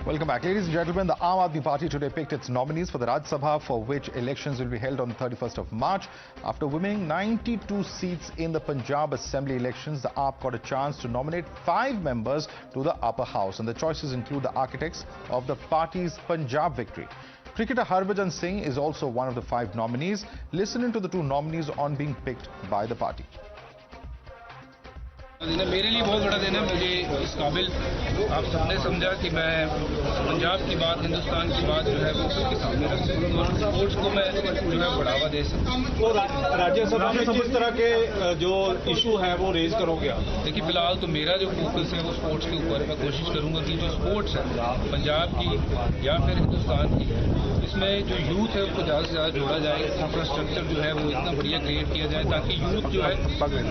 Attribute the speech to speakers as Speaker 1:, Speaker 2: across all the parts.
Speaker 1: Welcome back. Ladies and gentlemen, the Aam Aadmi Party today picked its nominees for the Rajya Sabha, for which elections will be held on the 31st of March. After winning 92 seats in the Punjab Assembly elections, the AAP got a chance to nominate 5 members to the upper house. And the choices include the architects of the party's Punjab victory. Cricketer Harbhajan Singh is also one of the 5 nominees. Listen in to the 2 nominees on being picked by the party.
Speaker 2: मेरे लिए बहुत बड़ा दिन है। मुझे इस काबिल आप सबने समझा कि मैं पंजाब की बात, हिंदुस्तान की बात जो है वो सबके सामने रख सकूं और स्पोर्ट्स को मैं जो है बढ़ावा दे सकूं।
Speaker 3: तो राज्यसभा में किस तरह के जो इशू है वो रेज करोगे आप?
Speaker 2: देखिए, फिलहाल तो मेरा जो फोकस है वो स्पोर्ट्स के ऊपर है। मैं कोशिश करूंगा कि जो स्पोर्ट्स है पंजाब की या फिर हिंदुस्तान की, इसमें जो यूथ है उसको ज़्यादा से ज़्यादा जोड़ा जाए। इंफ्रास्ट्रक्चर जो है वो इतना बढ़िया क्रिएट किया जाए ताकि यूथ जो है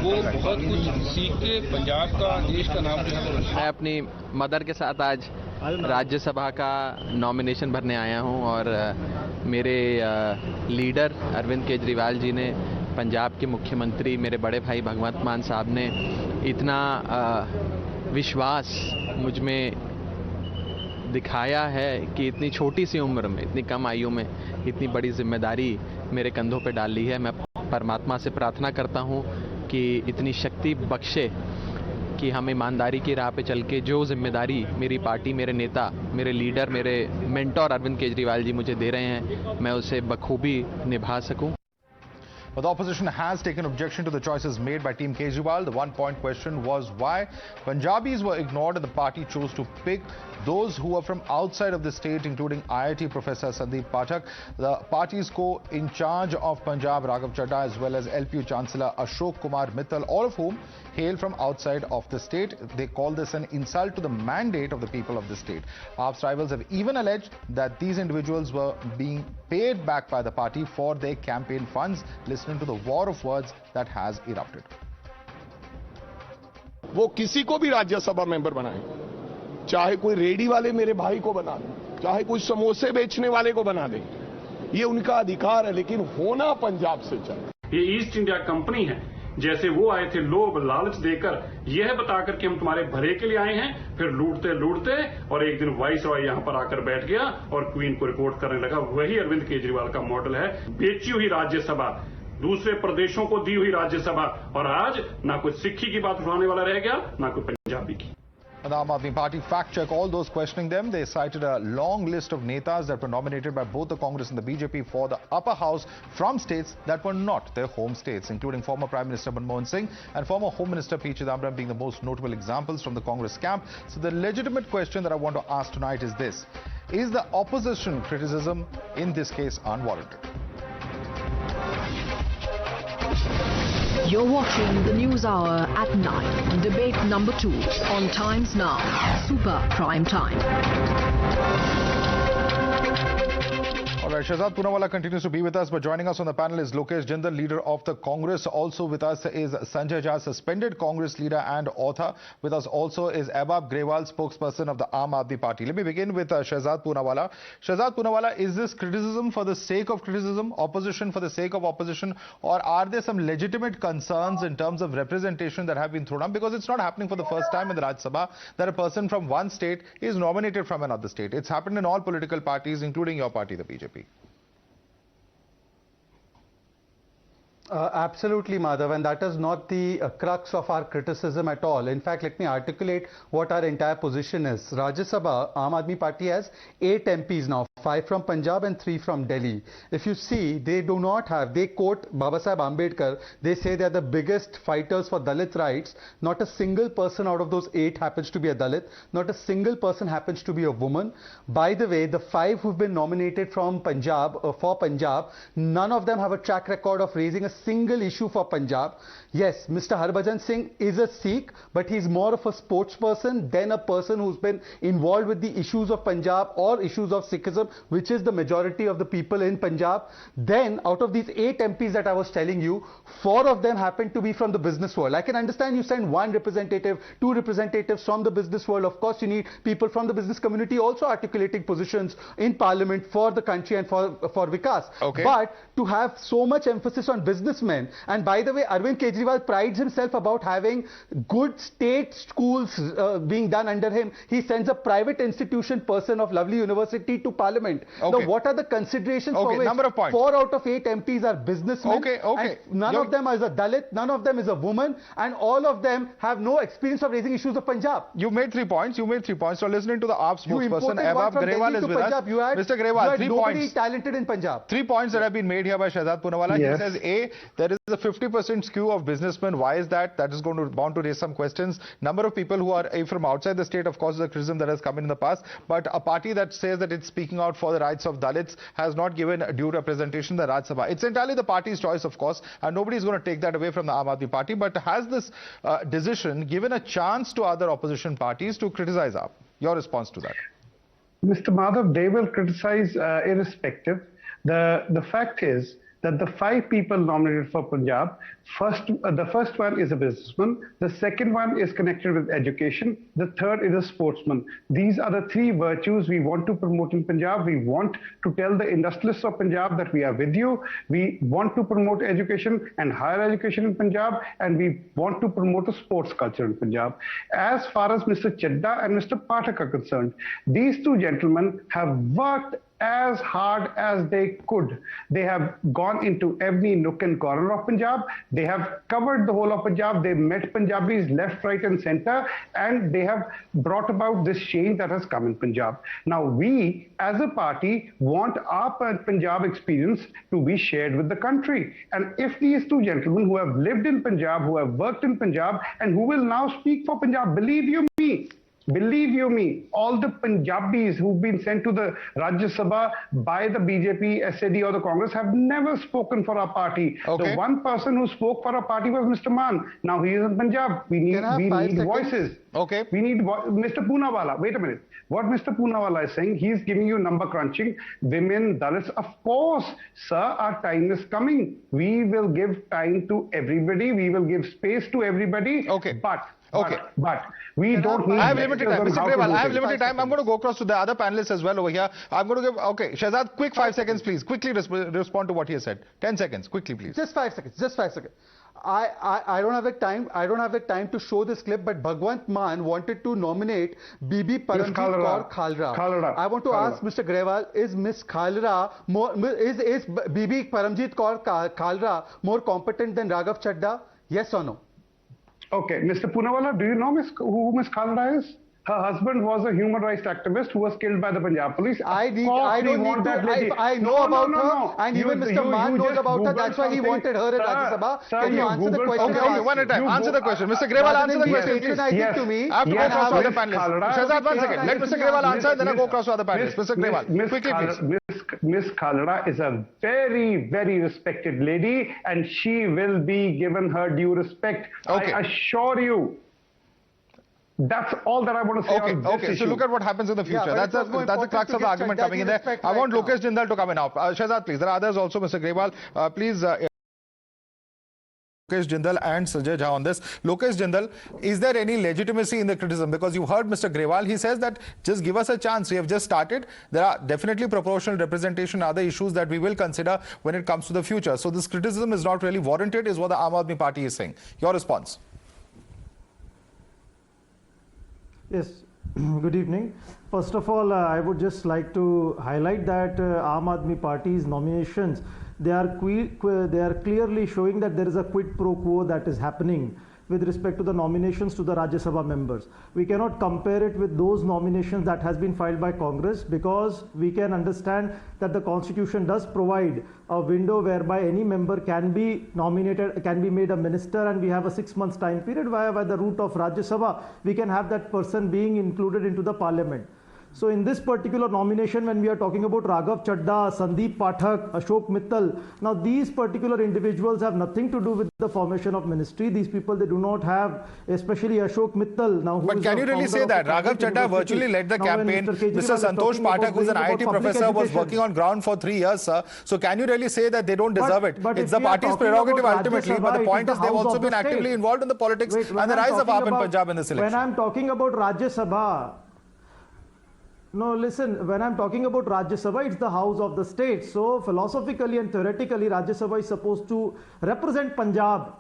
Speaker 2: वो बहुत कुछ सीख के पंजाब का, देश का नाम जो है।
Speaker 4: मैं अपनी मदर के साथ आज राज्यसभा का नॉमिनेशन भरने आया हूं और मेरे लीडर अरविंद केजरीवाल जी ने, पंजाब के मुख्यमंत्री मेरे बड़े भाई भगवंत मान साहब ने इतना विश्वास मुझ में दिखाया है कि इतनी छोटी सी उम्र में, इतनी कम आयु में इतनी बड़ी जिम्मेदारी मेरे कंधों पे डाल ली है। मैं परमात्मा से प्रार्थना करता हूं कि इतनी शक्ति बख्शे कि हम ईमानदारी की राह पे चल के जो जिम्मेदारी मेरी पार्टी, मेरे नेता, मेरे लीडर, मेरे मेंटोर अरविंद केजरीवाल जी मुझे दे रहे हैं, मैं उसे बखूबी निभा सकूं।
Speaker 1: But the opposition has taken objection to the choices made by Team Kejriwal. The one-point question was why Punjabis were ignored and the party chose to pick those who are from outside of the state, including IIT Professor Sandeep Pathak, the party's co-in charge of Punjab Raghav Chadha, as well as LPU Chancellor Ashok Kumar Mittal, all of whom hail from outside of the state. They call this an insult to the mandate of the people of the state. AAP's rivals have even alleged that these individuals were being paid back by the party for their campaign funds. Listen to the war of words that has erupted.
Speaker 5: वो किसी को भी Rajya Sabha member बनाए, चाहे कोई ready वाले मेरे भाई को बना दे, चाहे कोई समोसे बेचने वाले को बना दे, ये उनका अधिकार है, लेकिन होना पंजाब से चाहिए।
Speaker 3: ये ईस्ट इंडिया कंपनी है, जैसे वो आए थे लोभ लालच देकर, यह बताकर कि हम तुम्हारे भले के लिए आए हैं, फिर लूटते लूटते और एक दिन वाइसरॉय यहां पर आकर बैठ गया और क्वीन को रिपोर्ट करने लगा। वही अरविंद केजरीवाल का मॉडल है, बेची हुई राज्यसभा, दूसरे प्रदेशों को दी हुई राज्यसभा, और आज ना कोई सिक्खी की बात उठाने वाला रह गया, ना कोई पंजाबी की।
Speaker 1: The Aam Aadmi Party fact-checked all those questioning them. They cited a long list of netas that were nominated by both the Congress and the BJP for the upper house from states that were not their home states, including former Prime Minister Manmohan Singh and former Home Minister P. Chidambaram being the most notable examples from the Congress camp. So the legitimate question that I want to ask tonight is this: is the opposition criticism in this case unwarranted?
Speaker 6: You're watching the News Hour at 9, debate number 2 on Times Now, Super Prime Time.
Speaker 1: All right, Shehzad Poonawalla continues to be with us, but joining us on the panel is Lokesh Jindal, leader of the Congress. Also with us is Sanjay Jha, suspended Congress leader and author. With us also is Ahhbaab Grewal, spokesperson of the Aam Aadmi Party. Let me begin with Shehzad Poonawalla. Shehzad Poonawalla, is this criticism for the sake of criticism, opposition for the sake of opposition, or are there some legitimate concerns in terms of representation that have been thrown up? Because it's not happening for the first time in the Rajya Sabha that a person from one state is nominated from another state. It's happened in all political parties, including your party, the BJP.
Speaker 7: Absolutely, Madhav, and that is not the crux of our criticism at all. In fact, let me articulate what our entire position is. Rajya Sabha, Aam Aadmi Party has 8 MPs now, 5 from Punjab and 3 from Delhi. If you see, they do not have, they quote Baba Saheb Ambedkar, they say they are the biggest fighters for Dalit rights. Not a single person out of those 8 happens to be a Dalit. Not a single person happens to be a woman. By the way, the 5 who've been nominated from Punjab, for Punjab, none of them have a track record of raising a single issue for Punjab. Yes, Mr. Harbhajan Singh is a Sikh, but he's more of a sportsperson than a person who's been involved with the issues of Punjab or issues of Sikhism, which is the majority of the people in Punjab. Then, out of these 8 MPs that I was telling you, 4 of them happen to be from the business world. I can understand you send 1 representative, 2 representatives from the business world. Of course, you need people from the business community also articulating positions in parliament for the country and for Vikas.
Speaker 1: Okay.
Speaker 7: But to have so much emphasis on business businessmen. And by the way, Arvind Kejriwal prides himself about having good state schools being done under him. He sends a private institution person of lovely university to parliament.
Speaker 1: Okay.
Speaker 7: Now, what are the considerations for which
Speaker 1: number of points.
Speaker 7: 4 out of 8 MPs are businessmen?
Speaker 1: Okay.
Speaker 7: And none of them is a Dalit, none of them is a woman, and all of them have no experience of raising issues of Punjab.
Speaker 1: You made 3 points. So listening to the AAP spokesperson, Ahhbaab Grewal is with us. Mr. Grewal,
Speaker 7: you had
Speaker 1: 3
Speaker 7: nobody
Speaker 1: points.
Speaker 7: talented in Punjab.
Speaker 1: 3 points that have been made here by Shehzad Poonawalla.
Speaker 8: Yes.
Speaker 1: He says, A, there is a 50% skew of businessmen. Why is that? That is bound to raise some questions. Number of people who are from outside the state, of course, is a criticism that has come in the past. But a party that says that it's speaking out for the rights of Dalits has not given due representation in the Rajya Sabha. It's entirely the party's choice, of course, and nobody is going to take that away from the Aam Aadmi Party. But has this decision given a chance to other opposition parties to criticize AAP? Your response to that?
Speaker 8: Mr. Madhav, they will criticize irrespective. The fact is that the 5 people nominated for Punjab, the first one is a businessman, the second one is connected with education, the third is a sportsman. These are the 3 virtues we want to promote in Punjab. We want to tell the industrialists of Punjab that we are with you. We want to promote education and higher education in Punjab, and we want to promote a sports culture in Punjab. As far as Mr. Chadha and Mr. Pathak are concerned, these 2 gentlemen have worked as hard as they could. They have gone into every nook and corner of Punjab. They have covered the whole of Punjab. They met Punjabis left, right and center, and they have brought about this change that has come in Punjab. Now we as a party want our Punjab experience to be shared with the country. And if these 2 gentlemen who have lived in Punjab, who have worked in Punjab and who will now speak for Punjab, believe you me, all the Punjabis who've been sent to the Rajya Sabha by the BJP, SAD or the Congress have never spoken for our party.
Speaker 1: Okay.
Speaker 8: The one person who spoke for our party was Mr. Man. Now he is in Punjab. We need voices.
Speaker 1: Okay.
Speaker 8: We need Mr. Poonawalla. Wait a minute. What Mr. Poonawalla is saying, he's giving you number crunching. Women, Dalits, of course, sir, our time is coming. We will give time to everybody. We will give space to everybody.
Speaker 1: Okay.
Speaker 8: But we don't need...
Speaker 1: I have limited time. Mr. Grewal, I have limited time. I'm going to go across to the other panelists as well over here. I'm going to give... Okay, Shehzad, quick 5 seconds, please. Quickly respond to what he has said. 10 seconds, quickly, please.
Speaker 7: Just 5 seconds. I don't have the time. I don't have the time to show this clip, but Bhagwant Mann wanted to nominate Bibi Paramjit Kaur Khalra. I want to ask Mr. Grewal, is Miss Khalra is Bibi Paramjit Kaur Khalra more competent than Raghav Chadha? Yes or no?
Speaker 8: Okay, Mr. Poonawalla, do you know who Miss Khalra is? Her husband was a human rights activist who was killed by the Punjab police.
Speaker 7: I know about her, and even Mr. Mann knows about her. That's why he wanted her in Rajya Sabha. Can you answer the question?
Speaker 1: Okay, one at a time. Answer the question. Mr. Grewal, answer the question, please.
Speaker 7: I think to me.
Speaker 1: I have to go across to other panelists. Shehzad, 1 second. Let Mr. Grewal answer, then I go across to other panelists. Mr. Grewal, quickly, please.
Speaker 8: Miss Khalra is a very, very respected lady, and she will be given her due respect.
Speaker 1: Okay.
Speaker 8: I assure you. That's all that I want to say on this issue.
Speaker 1: So look at what happens in the future. That's the crux of the argument coming in there. I want Lokesh Jindal to come in now. Shehzad, please. There are others also, Mr. Grewal. Please... Lokesh Jindal and Sanjay Jha on this. Lokesh Jindal, is there any legitimacy in the criticism? Because you heard Mr. Grewal, he says that just give us a chance. We have just started. There are definitely proportional representation and other issues that we will consider when it comes to the future. So this criticism is not really warranted, is what the Aam Aadmi Party is saying. Your response?
Speaker 9: Yes, good evening. First of all, I would just like to highlight that Aam Aadmi Party's nominations, they are clearly showing that there is a quid pro quo that is happening with respect to the nominations to the Rajya Sabha members. We cannot compare it with those nominations that has been filed by Congress, because we can understand that the Constitution does provide a window whereby any member can be nominated, can be made a minister, and we have a 6 months time period via by the route of Rajya Sabha, we can have that person being included into the parliament. So in this particular nomination, when we are talking about Raghav Chadha, Sandeep Pathak, Ashok Mittal, now these particular individuals have nothing to do with the formation of ministry. These people, they do not have, especially Ashok Mittal. Now,
Speaker 1: but can you really say that? Raghav Chadha virtually led the campaign. Mr. Santosh Pathak, who's an IIT professor, was working on ground for 3 years, sir. So can you really say that they don't deserve it? It's the party's prerogative ultimately, but the point is they've also been actively involved in the politics and the rise of AAP in Punjab in this election.
Speaker 9: When I'm talking about Rajya Sabha, No, listen, when I'm talking about Rajya Sabha, it's the house of the state. So philosophically and theoretically, Rajya Sabha is supposed to represent Punjab.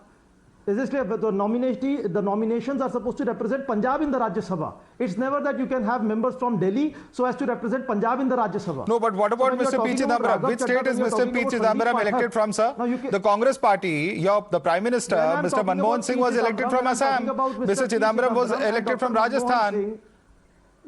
Speaker 9: Is this clear? The nominations are supposed to represent Punjab in the Rajya Sabha. It's never that you can have members from Delhi so as to represent Punjab in the Rajya Sabha.
Speaker 1: No, but what about Mr. P. Chidambaram? Which state is Mr. P. Chidambaram elected from, sir? The Congress party, the Prime Minister, Mr. Manmohan Singh was elected from Assam. Mr. Chidambaram was elected from Rajasthan.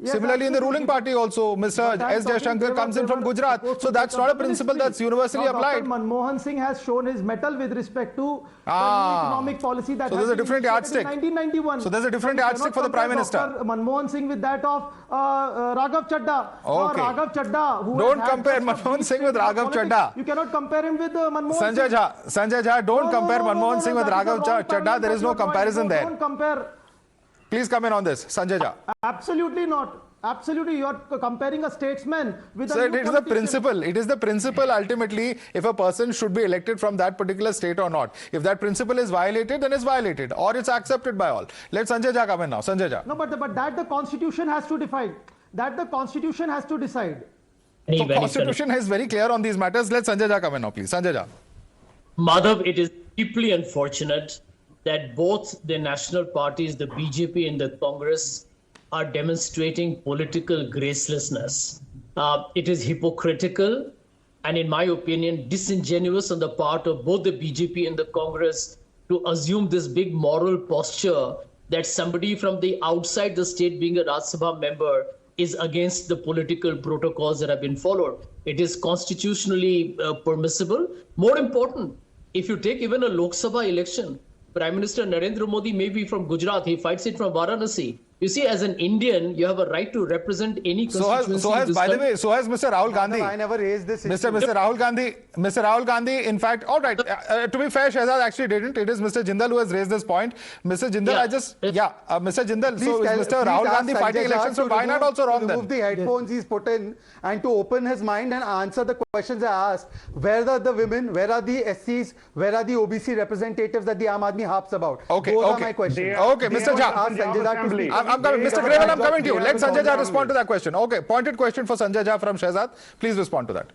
Speaker 9: Yes,
Speaker 1: similarly, in the ruling party also, Mr. S. Jaishankar comes in from Gujarat. So that's not a principle that's universally applied.
Speaker 9: Dr. Manmohan Singh has shown his mettle with respect to the economic policy that
Speaker 1: there's a different yardstick.
Speaker 9: In 1991.
Speaker 1: So there's a different yardstick for the Prime Minister.
Speaker 9: Dr. Manmohan Singh with that of Raghav Chadha.
Speaker 1: Okay.
Speaker 9: Raghav Chadha. Who
Speaker 1: don't compare Manmohan Singh with Raghav Chadha.
Speaker 9: You cannot compare him with Manmohan
Speaker 1: Sanjay Jha. Sanjay Jha, don't compare Manmohan Singh with Raghav Chadha. There is no comparison there.
Speaker 9: Don't compare.
Speaker 1: Please come in on this, Sanjay Jha.
Speaker 9: Absolutely not. Absolutely, you are comparing a statesman with
Speaker 1: so it is the principle. It is the principle ultimately if a person should be elected from that particular state or not. If that principle is violated, then it's violated or it's accepted by all. Let Sanjay Jha come in now. Sanjay Jha.
Speaker 9: No, but that the Constitution has to define. That the Constitution has to decide.
Speaker 1: So Constitution is very clear on these matters. Let Sanjay Jha come in now, please. Sanjay Jha.
Speaker 10: Madhav, it is deeply unfortunate that both the national parties, the BJP and the Congress, are demonstrating political gracelessness. It is hypocritical and, in my opinion, disingenuous on the part of both the BJP and the Congress to assume this big moral posture that somebody from the outside the state being a Rajya Sabha member is against the political protocols that have been followed. It is constitutionally permissible. More important, if you take even a Lok Sabha election, Prime Minister Narendra Modi may be from Gujarat, he fights it from Varanasi. You see, as an Indian, you have a right to represent any constituency.
Speaker 1: So has Mr. Rahul Gandhi.
Speaker 7: I never raised this issue.
Speaker 1: Mr. Rahul Gandhi, in fact, all right, to be fair, Shehzad actually didn't. It is Mr. Jindal who has raised this point. Mr. Jindal, Mr. Jindal, so is Mr. Rahul Gandhi fighting elections, so why not also wrong then?
Speaker 7: Remove the headphones he's put in and to open his mind and answer the questions I asked. Where are the women? Where are the SCs? Where are the OBC representatives that the Aam Aadmi harps about?
Speaker 1: Okay,
Speaker 7: Those are my questions.
Speaker 1: Okay, Mr. Jha. I'm coming. Mr. Grewal, I'm coming to you. Let Sanjay Jha respond to that question. Okay, pointed question for Sanjay Jha from Shehzad. Please respond to that.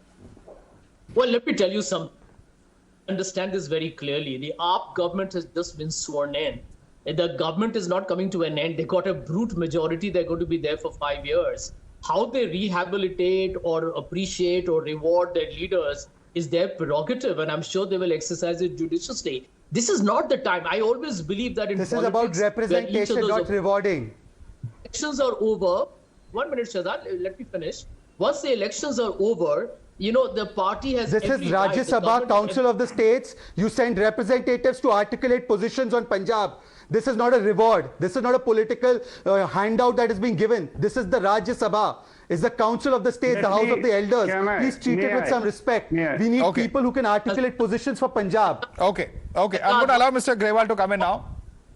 Speaker 10: Well, let me tell you something. Understand this very clearly. The AAP government has just been sworn in. The government is not coming to an end. They got a brute majority. They're going to be there for 5 years. How they rehabilitate or appreciate or reward their leaders is their prerogative, and I'm sure they will exercise it judiciously. This is not the time. I always believe that in
Speaker 7: this
Speaker 10: politics,
Speaker 7: is about representation, not rewarding.
Speaker 10: Elections are over. 1 minute, Shehzad, let me finish. Once the elections are over, you know, the party has...
Speaker 7: This is Rajya Sabha, Council of the States. You send representatives to articulate positions on Punjab. This is not a reward. This is not a political handout that is being given. This is the Rajya Sabha. It's the Council of the States, the House of the Elders. Please treat it with some respect. We need people who can articulate positions for Punjab.
Speaker 1: Okay. I'm going to allow Mr. Grewal to come in now.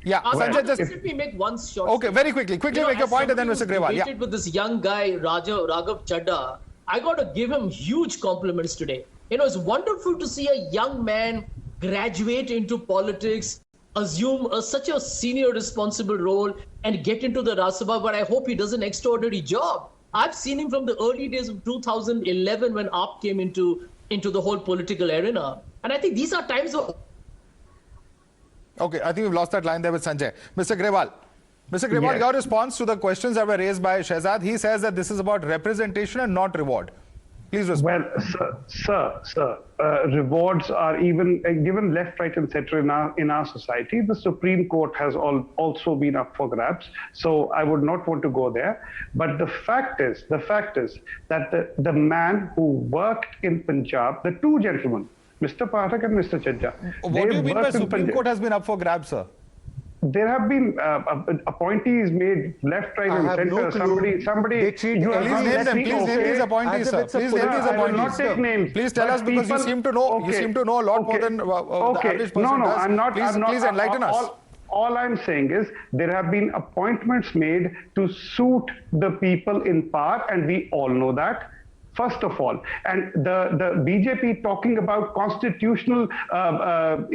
Speaker 1: Yeah, Sanjay, just
Speaker 10: let me make one short.
Speaker 1: Okay, very quickly make your point, and then Mr. Grewal.
Speaker 10: Yeah. With this young guy, Raghav Chadha, I got to give him huge compliments today. You know, it's wonderful to see a young man graduate into politics, assume such a senior responsible role, and get into the Rajya Sabha. But I hope he does an extraordinary job. I've seen him from the early days of 2011 when AAP came into the whole political arena, and I think these are times of.
Speaker 1: Okay, I think we've lost that line there with Sanjay. Mr. Grewal, your response to the questions that were raised by Shehzad, he says that this is about representation and not reward. Please respond.
Speaker 8: Well, sir, rewards are even given left, right, and center in our society. The Supreme Court has also been up for grabs. So I would not want to go there. But the fact is that the man who worked in Punjab, the two gentlemen, Mr. Pathak and Mr. Chadha.
Speaker 1: What do you mean by Supreme Court has been up for grabs, sir?
Speaker 8: There have been appointees made left, right, and center. Somebody.
Speaker 1: Please name these appointees, sir. Please name these appointees.
Speaker 8: Not take names.
Speaker 1: Please tell us because you seem to know. You seem to know a lot more than the average person does.
Speaker 8: I'm not.
Speaker 1: Please enlighten us.
Speaker 8: All I'm saying is there have been appointments made to suit the people in power, and we all know that. first of all. And the BJP talking about constitutional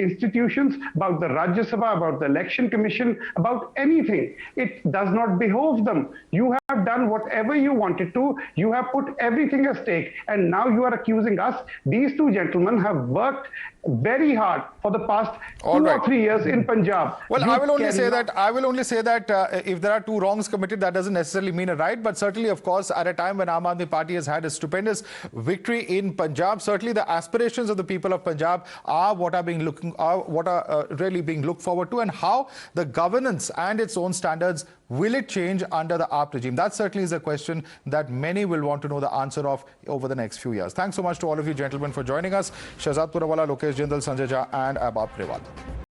Speaker 8: institutions, about the Rajya Sabha, about the Election Commission, about anything. It does not behove them. You have done whatever you wanted to. You have put everything at stake. And now you are accusing us. These two gentlemen have worked very hard for the past 2 or 3 years in Punjab.
Speaker 1: Well, I will only say that if there are two wrongs committed, that doesn't necessarily mean a right. But certainly, of course, at a time when Aam Aadmi Party has had a stupendous victory in Punjab, certainly the aspirations of the people of Punjab are what are really being looked forward to, and how the governance and its own standards, will it change under the AAP regime? That certainly is a question that many will want to know the answer of over the next few years. Thanks so much to all of you gentlemen for joining us. Shehzad Poonawalla, Lokesh Jindal, Sanjay Jha and Ahhbaab Grewal.